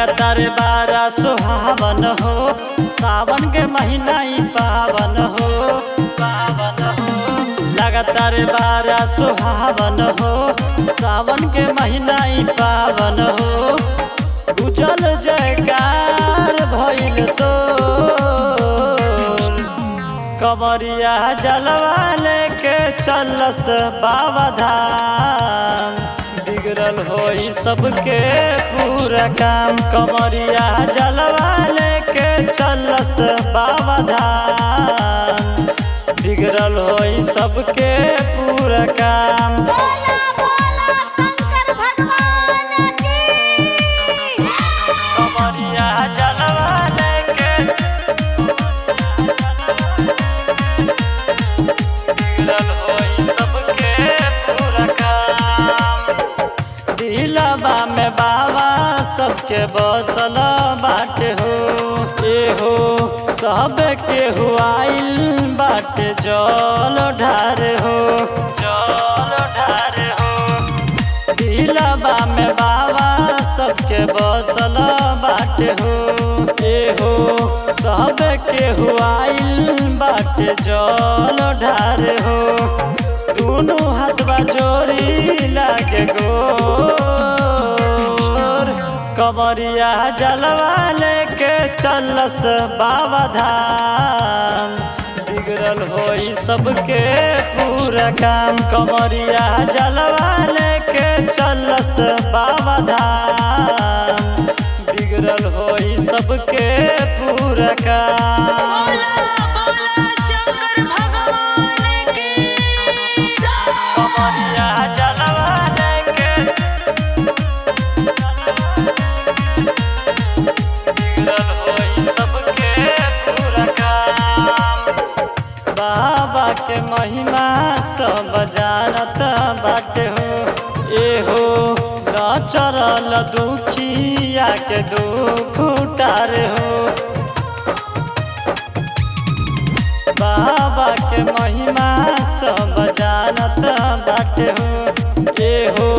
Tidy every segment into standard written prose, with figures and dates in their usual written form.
लगातार बारा सुहावन हो, सावन के महीना ही पावन हो, पावन हो। लगातार बारा सुहावन हो, सावन के महीना ही पावन हो। गुजल जयकार भइल सो, कंवरिया जलवा लेके चलस बाबा धाम। बिगड़ल होई सबके पूरा काम, कंवरिया जलवा लेके चलस बाबा धाम। बिगड़ल होई सबके पूरा काम। बोला बोला शंकर भगवान की। कंवरिया जलवा लेके बिगड़ल होई सबके पूरा काम। दिलवा में बाबा सबके बसल बाटे हो, ए हो सबके हुआइल बाटे जल ढार हो, जल ढार हो। दिलवा में बाबा सबके बसल बाटे हो, ए हो सबके हुआइल बाटे जल ढार हो। दोनों हाथवा जोड़ी लागे गोर, कंवरिया जलवा लेके चलस बाबा धाम। बिगड़ल होई सबके पूरा काम, कंवरिया जलवा लेके चलस बाबा धाम। बिगड़ल होई सबके पूरा काम। बोला शंकर भगवान की। कंवरिया जलवा लेके बिगड़ल होई सबके पूरा काम। बाबा के महिमा सब जानत बाटे हो, ए हो न चरल दुखिया के दुख उतार हो। बाबा के महिमा सब जानत बाटे हो, ए हो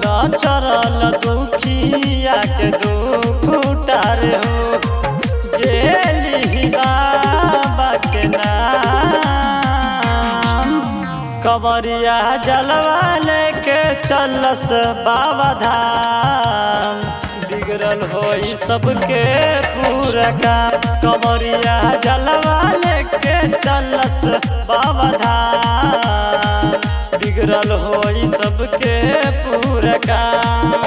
न चरल दुखिया के दुख उतार हो। जेली बाबा के नाम, कंवरिया जलवा लेके चलस बाबा धाम। बिगड़ल होई सबके पूरा काम, कंवरिया जलवा लेके चलस बाबा धाम। बिगड़ल होई सबके पूरा काम।